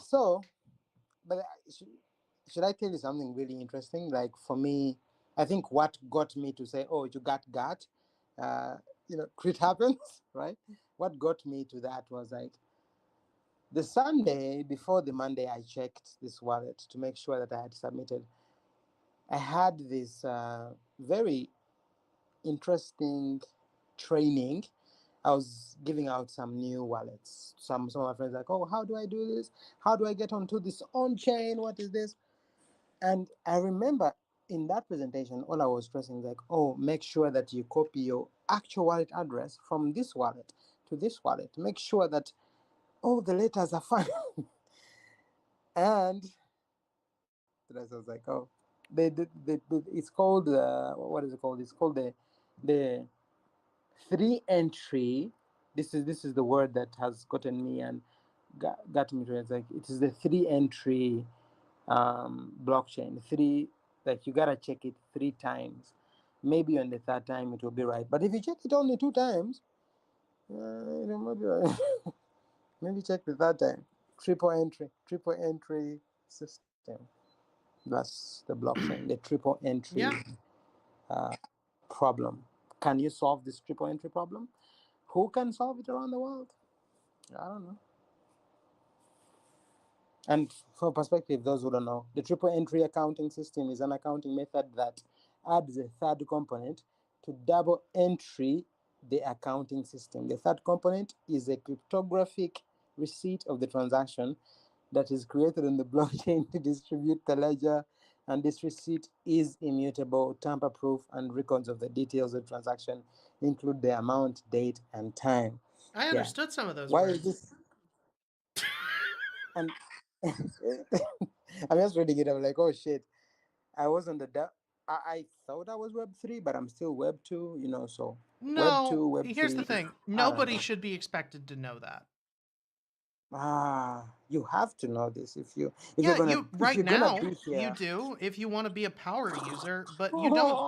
So, but should I tell you something really interesting? Like for me, I think what got me to say, "Oh, you got," it happens, right? What got me to that was like the Sunday before the Monday, I checked this wallet to make sure that I had submitted. I had this very interesting training. I was giving out some new wallets. Some of my friends like, "Oh, how do I do this? How do I get onto this on chain? What is this?" And I remember in that presentation, all I was stressing is like, "Oh, make sure that you copy your actual wallet address from this wallet to this wallet. Make sure that all the letters are fine." And I was like, "Oh, it's called what is it called? It's called the three entry." This is the word that has gotten me and got me to it. It's like it is the three entry blockchain. Three, like you gotta check it 3 times. Maybe on the third time it will be right. But if you check it only 2 times, it might be right. Maybe check the third time. Triple entry system. That's the blockchain, the triple entry Yeah. uh, problem. Can you solve this triple entry problem? Who can solve it around the world? I don't know. And for perspective, those who don't know, the triple entry accounting system is an accounting method that adds a third component to double entry the accounting system. The third component is a cryptographic receipt of the transaction that is created on the blockchain to distribute the ledger, and this receipt is immutable, tamper-proof, and records of the details of the transaction include the amount, date, and time. I Yeah. understood some of those Why words. is this? And I'm just reading it. I'm like, oh shit! I was on the. I thought I was Web 3, but I'm still Web 2. So Web No, 2, Web here's the 3. thing. I don't Nobody know. should be expected to know that. You have to know this if you're Yeah, gonna right now be you here. do if you want to be a power user, but you don't.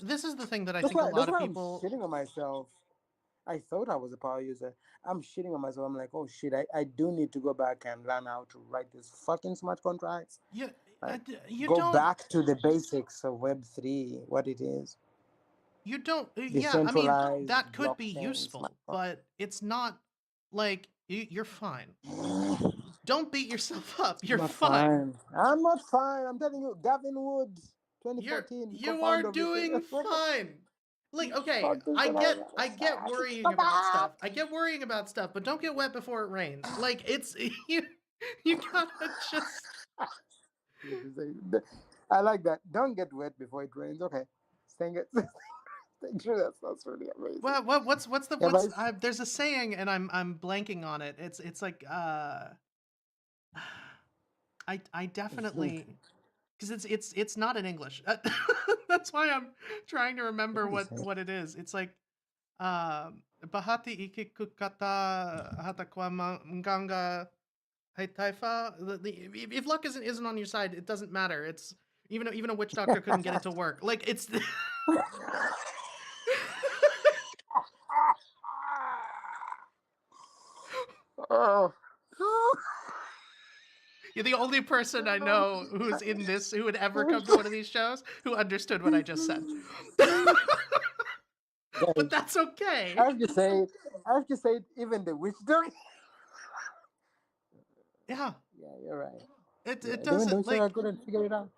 This is the thing that I think a That's lot of why I'm people. shitting on myself. I thought I was a power user. I'm shitting on myself. I'm like, oh shit! I do need to go back and learn how to write these fucking smart contracts. You Like, you go don't back to the basics of Web 3, what it is. you don't yeah, I mean Decentralized that could be blockchain smart useful, but it's not like you're fine. Don't beat yourself up. You're Not fine. fine. I'm not fine. I'm telling you, Gavin Wood, You're 2014, you are co-founder of this thing. doing fine. Like, okay, Fuck this I shit get out. I get worrying about stuff. I get worrying about stuff, but don't get wet before it rains. Like it's you gotta just I like that. Don't get wet before it rains. Okay. Saying it. Thank you. That's really amazing. what's the Yeah, but there's a saying and I'm blanking on it. It's like I definitely because it's not in English. That's why I'm trying to remember what is it? what it is. It's like bahati ikikukata hata kwa mganga haitaifa. If luck isn't on your side, it doesn't matter. It's even a witch doctor couldn't get it to work. Like it's Oh. you're the only person I know who's in this who would ever come to one of these shows who understood what I just said. But that's okay. I have to say it, even the witch doctor. Yeah, Yeah, you're right. it Yeah, even the doesn't witch doctor like couldn't figure it out.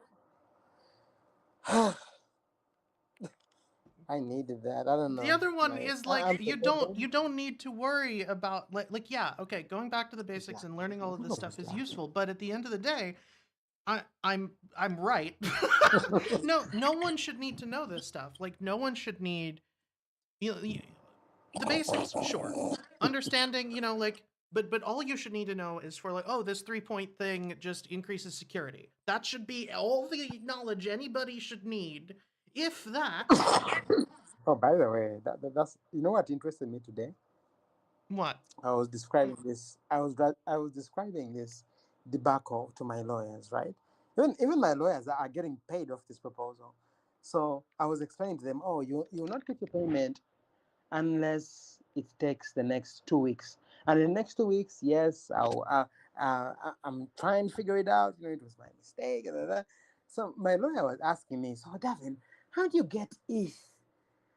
I needed that. I don't the know. other one is like I'm you don't need to worry about like yeah, okay, going back to the basics and learning all of this stuff is useful, but at the end of the day, I'm right. No one should need to know this stuff. Like no one should need the basics, sure. Understanding, like but all you should need to know is for like, oh, this 3-point thing just increases security. That should be all the knowledge anybody should need. If that Oh, by the way, that's what interested me today. what? I was describing this. I was describing this debacle to my lawyers, right? Even my lawyers are getting paid off this proposal. So I was explaining to them, oh, you will not get your payment unless it takes the next 2 weeks. And in the next 2 weeks, yes, I'm trying to figure it out. You know, it was my mistake. Da, da, da. So my lawyer was asking me, so Davin, how do you get ETH?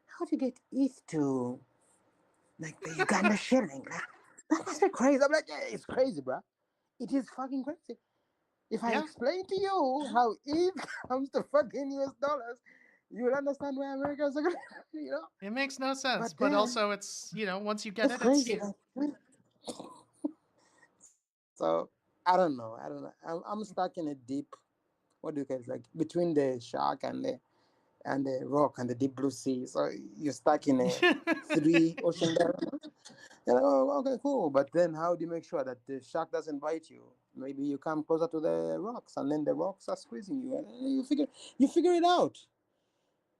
How do you get ETH to like the Uganda shilling? Like, that's so crazy. I'm like, yeah, it's crazy, bro. It is fucking crazy. If I Yeah. explain to you how ETH comes to fucking US dollars, you will understand why Americans are gonna, you know. It makes no sense, But but then also it's, once you get it's it, it's crazy. Like, so I don't know. I'm stuck in a deep. What do you guys like between the shark and the rock and the deep blue sea? So you're stuck in a three ocean there. You're like, oh, okay, cool. But then how do you make sure that the shark doesn't bite you? Maybe you come closer to the rocks, and then the rocks are squeezing you, and you figure it out.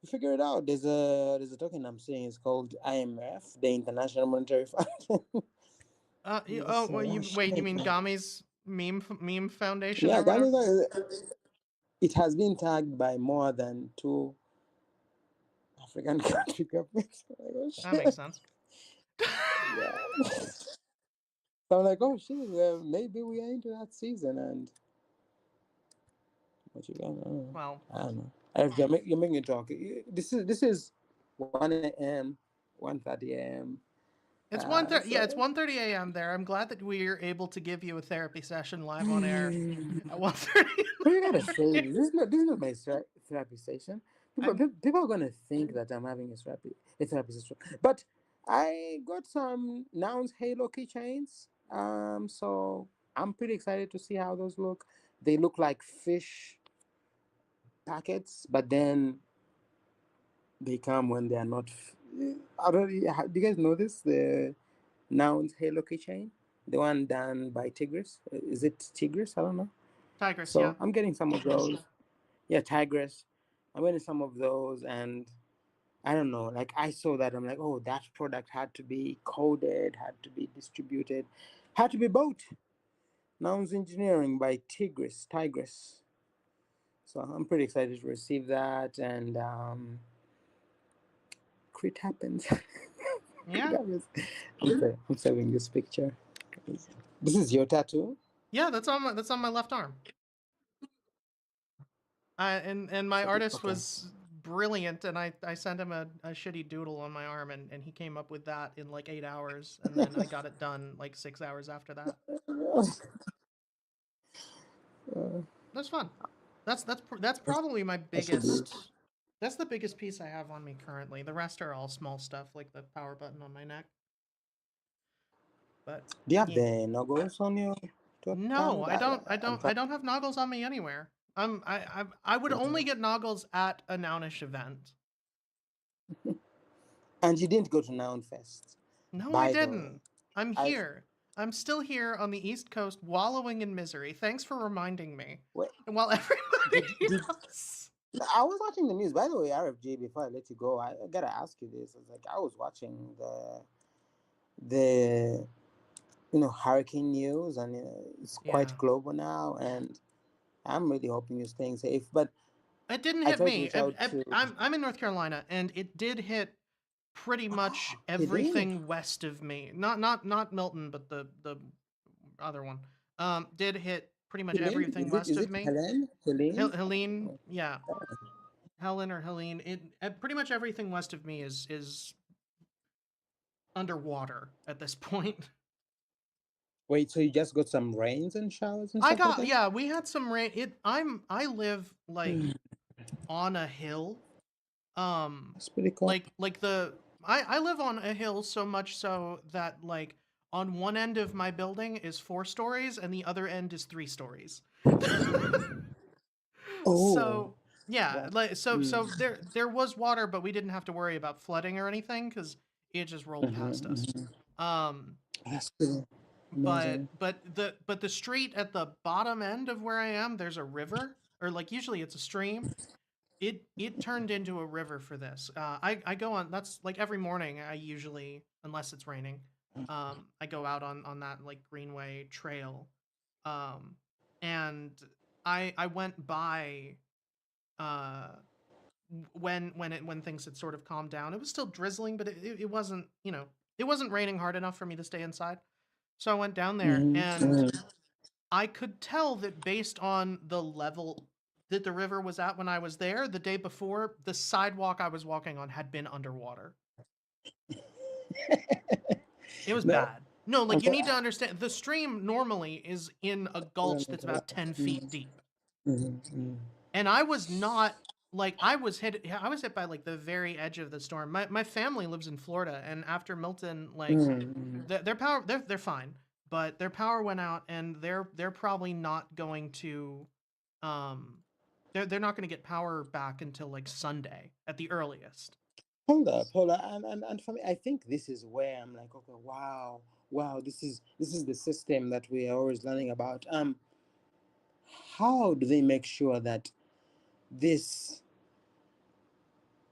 You figure it out. There's a token I'm seeing. It's called IMF, the International Monetary Fund. I'm just saying, oh wait, you shit, mean man. Gami's meme foundation Yeah, or whatever? it has been tagged by more than two African country governments. Like, oh That makes shit. sense. Yeah. So I'm like, oh shit, well, maybe we are into that season. And what you got? Well, I don't know. You're making me talk. This is 1 a.m., 1:30 a.m. it's 1:30. Yeah, it's So 1:30 a.m. there. I'm glad that we're able to give you a therapy session live on air at 1:30. what you gotta say? This is not my therapy session. I'm People are gonna think that I'm having a therapy session. But I got some nouns halo keychains. So I'm pretty excited to see how those look. They look like fish packets, but then they come when they are not. I don't. Do you guys know this? The nouns halo keychain, the one done by Tigris. Is it Tigris? I don't know. Tigress. Yeah. So I'm getting some of those. Yeah, Tigress. I'm getting some of those, and I don't know. Like I saw that, I'm like, oh, that product had to be coded, had to be distributed, had to be bought. Nouns Engineering by Tigris. So I'm pretty excited to receive that, and crit happens. Crit Yeah. happens. I'm saving this picture. This is your tattoo. Yeah, that's on my left arm. And my artist Okay. was brilliant, and I sent him a shitty doodle on my arm, and he came up with that in like 8 hours, and then I got it done like 6 hours after that. That's fun. That's probably my I should do. biggest. That's the biggest piece I have on me currently. The rest are all small stuff, like the power button on my neck. But Do you have yeah, the logos on your no, tablet? I don't. I I'm don't. I trying. don't have noggles on me anywhere. I would only get noggles at a Nounish event. And you didn't go to Noun Fest, No, I by the way. didn't. I'm I here. I'm still here on the East Coast, wallowing in misery. Thanks for reminding me. wait. And while everybody Did else, I was watching the news. By the way, RFG. Before I let you go, I gotta ask you this. It's like I was watching the hurricane news, and it's yeah, quite global now. And I'm really hoping you're staying safe. But it didn't I hit tried to me. reach out to. I'm in North Carolina, and it did hit pretty much It did. everything west of me. Not Milton, but the other one. Did hit pretty much Helene? everything Is west of it me. Helen? Helene? Helene, Oh, yeah, Helen or Helene. Pretty much everything west of me is underwater at this point. wait, so you just got some rains and showers and stuff like that? Yeah, we had some rain. I live like on a hill. That's pretty cool. I live on a hill so much so that like on one end of my building is 4 stories and the other end is 3 stories. Oh, So yeah, wow. like so there was water, but we didn't have to worry about flooding or anything because it just rolled past us. Mm-hmm. Um, That's pretty but amazing. the street at the bottom end of where I am, there's a river, or like usually it's a stream. It turned into a river for this. I go on, that's like every morning. I usually, unless it's raining, I go out on that like Greenway trail, um, and I went by uh when things had sort of calmed down. It was still drizzling, but it wasn't, it wasn't raining hard enough for me to stay inside. So I went down there, and I could tell that based on the level that the river was at when I was there the day before, the sidewalk I was walking on had been underwater. It was No, bad. No, like you need to understand the stream normally is in a gulch that's about 10 feet deep. And I was not like I was hit by like the very edge of the storm. My family lives in Florida, and after Milton, like their power they're fine, but their power went out, and they're probably not going to they're not going to get power back until like Sunday at the earliest. Hold up, and for me, I think this is where I'm like, okay, wow, this is the system that we are always learning about. How do they make sure that this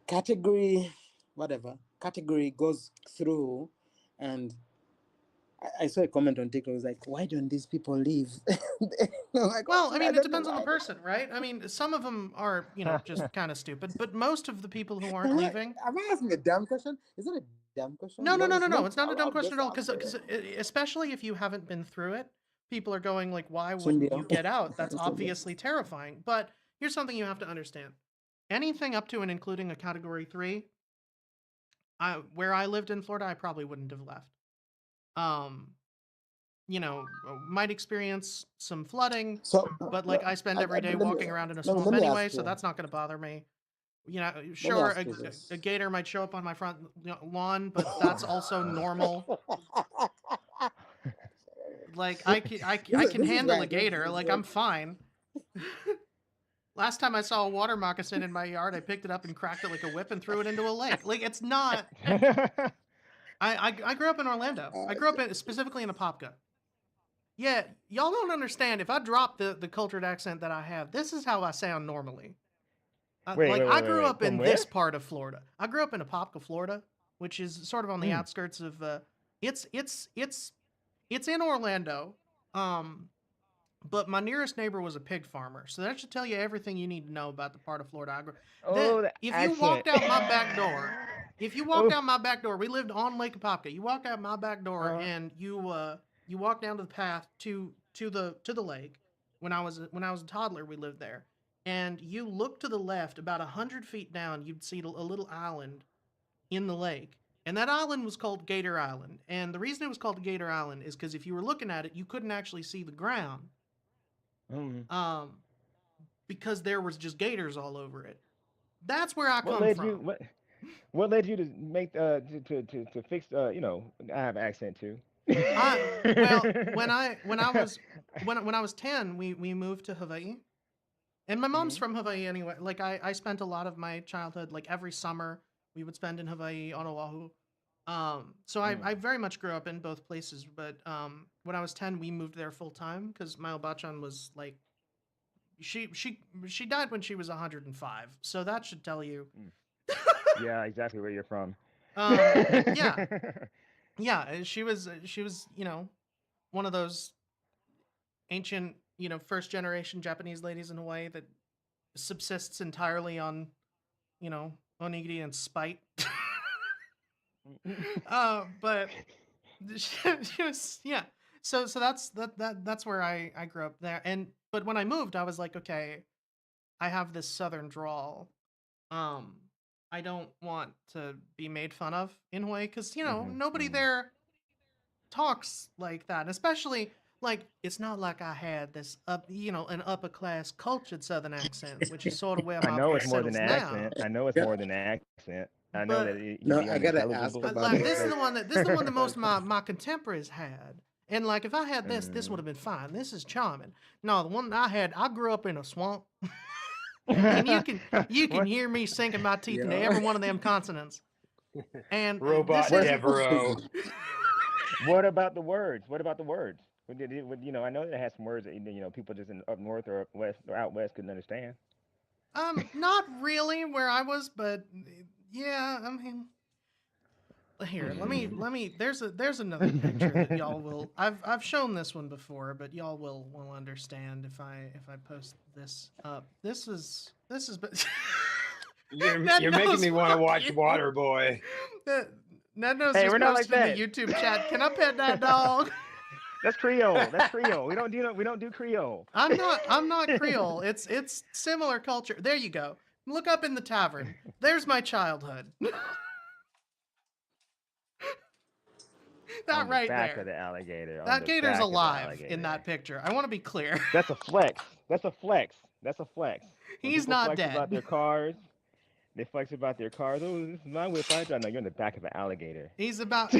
category, whatever category, goes through? And I saw a comment on TikTok. It was like, why don't these people leave? Like, Well, I mean, it don't know depends on the why. person, right? I mean, some of them are, just kind of stupid, but most of the people who aren't leaving. Am I asking a dumb question? Is that a dumb question? No, no, no, no, no. No, It's not a dumb I'll question just at all. ask Because it. especially if you haven't been through it, people are going like, "Why wouldn't you Sundio. get out? That's Sundio. obviously terrifying." But here's something you have to understand: anything up to and including a Category 3, where I lived in Florida, I probably wouldn't have left. Um, might experience some flooding, So, but like I spend every day let me, walking around in a let me, swamp let me anyway, ask so you. that's not going to bother me. Let me Sure, ask you a this. gator might show up on my front lawn, but that's also normal. Like I can This is handle a right. gator. Like I'm fine. Last time I saw a water moccasin in my yard, I picked it up and cracked it like a whip and threw it into a lake. Like it's not. I grew up in Orlando. I grew up specifically in Apopka. Yeah, y'all don't understand. If I drop the cultured accent that I have, this is how I sound normally. Wait, wait, I wait, wait, grew wait. up From in where? this part of Florida. I grew up in Apopka, Florida, which is sort of on the outskirts of. It's in Orlando. Um, but my nearest neighbor was a pig farmer, so that should tell you everything you need to know about the part of Florida I grew. Oh, the If you accent. walked out my back door, Oh, we lived on Lake Apopka. You walked out my back door, uh, and you walk down to the path to the lake. When I was a toddler, we lived there, and you look to the left about 100 feet down, you'd see a little island in the lake. And that island was called Gator Island. And the reason it was called Gator Island is because if you were looking at it, you couldn't actually see the ground. mm. Um, because there was just gators all over it. That's where I What come led you? from. What led you to make to fix I have an accent too. Well, when I was 10, we moved to Hawaii. And my mom's Mhm. from Hawaii anyway. Like I spent a lot of my childhood, like every summer we would spend in Hawaii on Oahu. So I Mm. very much grew up in both places, but when I was 10, we moved there full time because my obachan was like she died when she was 105. So that should tell you. Mm. Yeah, exactly where you're from. Yeah, yeah, she was one of those ancient first generation Japanese ladies in Hawaii that subsists entirely on onigiri and spite. But she was, yeah. So that's where I grew up there. And but when I moved, I was like, okay, I have this southern drawl. Um, I don't want to be made fun of in Hawaii because Mhm. nobody Mhm. there talks like that, especially like it's not like I had this an upper class cultured southern accent, which is sort of where I my know voice it's more than settles an now. accent. I know it's Yeah. more than an accent. I know that But you No, be I gotta ask unintelligible. about like it. this is Like, the one that this is the one that most of my contemporaries had. And like if I had this would Mm. have been fine. This is charming. No, the one I had, I grew up in a swamp, and you can What? hear me sinking my teeth into yeah. every one of them consonants. And this Robot What? isn't. Devereaux. What about the words? What about the words? I know that it has some words that people just up north or up west or out west couldn't understand. Not really where I was, but yeah, I mean, here, let me. There's another picture that y'all will. I've shown this one before, but y'all will understand if I post this up. This is. Ned You're making knows me want to fuck watch you. Waterboy. Ned knows Hey, just we're not like posted in the that. YouTube chat. Can I pet that dog? That's Creole. That's Creole. We don't do Creole. I'm not Creole. It's similar culture. There you go. Look up in the tavern. There's my childhood. That On the right back there. of the alligator. On That the gator's back of the alive in alligator. that picture. I want to be clear. That's a flex. That's a flex. That's a flex. When He's people not flex about their dead. cars, they flex about their cars. Oh, this is my whip. I drive. No, you're in the back of an alligator. He's about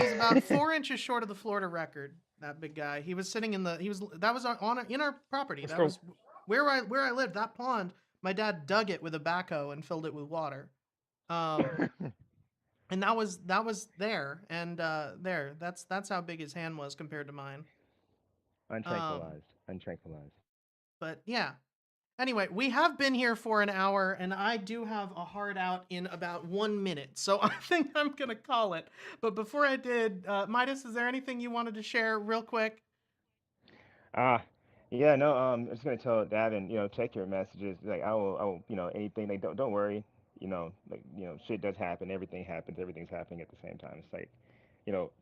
4 inches short of the Florida record. That big guy. He was sitting in the. That was in our property. Let's That go. was where I lived. That pond. My dad dug it with a backhoe and filled it with water. And that was there, and there. That's how big his hand was compared to mine. Untranquilized. Untranquilized. But yeah. Anyway, we have been here for an hour, and I do have a hard out in about 1 minute, so I think I'm gonna call it. But before I did, Midas, is there anything you wanted to share real quick? Yeah, no, I'm just gonna tell Davin, check your messages. Like I will, anything. Like don't worry. Shit does happen. Everything happens. Everything's happening at the same time. It's like,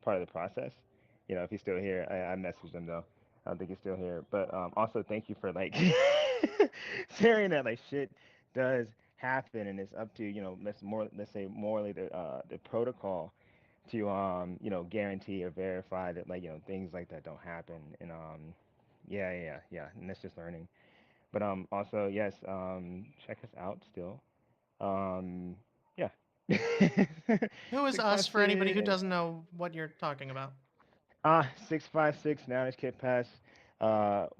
part of the process. If he's still here, I messaged him though. I don't think he's still here. But also thank you for like sharing that like shit does happen, and it's up to let's say morally the protocol to guarantee or verify that like things like that don't happen. And yeah, and that's just learning. But also yes, check us out still. Yeah. Who is Six us five for anybody who six. doesn't know what you're talking about? 656 now is Kid Pass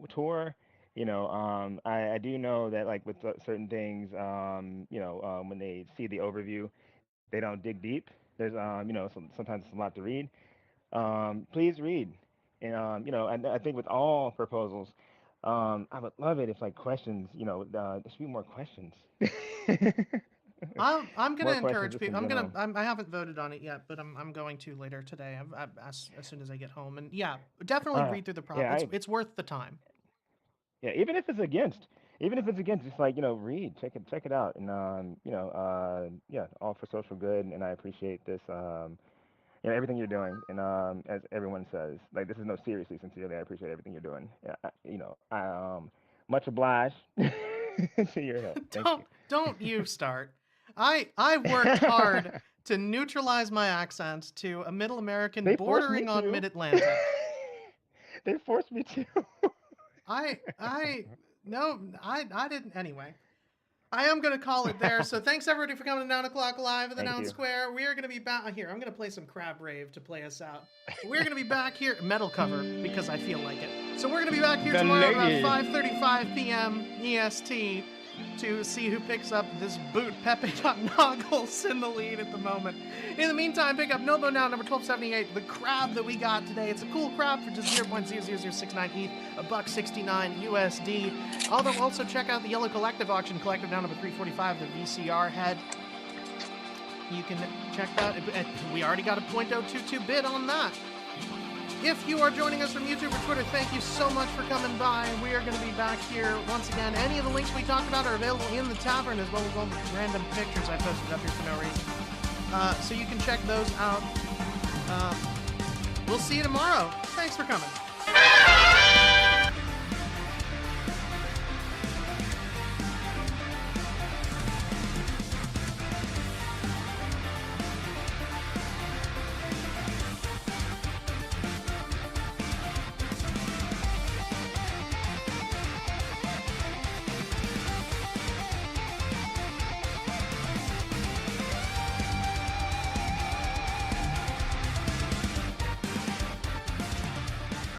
tour. I do know that like with certain things, when they see the overview, they don't dig deep. There's sometimes it's a lot to read. Please read. And I think with all proposals, I would love it if like questions, there should be more questions. I'm gonna More questions encourage just in people. general. I haven't voted on it yet, but I'm going to later today. As soon as I get home, and yeah, definitely read through the prompt. yeah, It's worth the time. Yeah, even if it's against, just like read, check it out, and yeah, all for social good, and I appreciate this, everything you're doing, and as everyone says, like this is no seriously, sincerely, I appreciate everything you're doing. Yeah, I much obliged to your help. Thank you. Don't you start. I worked hard to neutralize my accent to a Middle American They forced me bordering on to. Mid Atlantic. They forced me to. I didn't anyway. I am gonna call it there. So thanks everybody for coming to 9 o'clock live at the Thank Noun you. Square. We are gonna be back here. I'm gonna play some Crab Rave to play us out. We're gonna be back here, metal cover because I feel like it. So we're gonna be back here The tomorrow lady. about 5:35 p.m. EST to see who picks up this boot. Pepe Noggles in the lead at the moment. In the meantime, pick up Nobo Now number 1278, the crab that we got today. It's a cool crab for just 0.00069 ETH, $1.69 USD. Also check out the Yellow Collective auction, Collective Now number 345, the VCR head. You can check that. We already got a .022 bid on that. If you are joining us from YouTube or Twitter, thank you so much for coming by. We are going to be back here once again. Any of the links we talked about are available in the tavern, as well as all the random pictures I posted up here for no reason. So you can check those out. We'll see you tomorrow. Thanks for coming.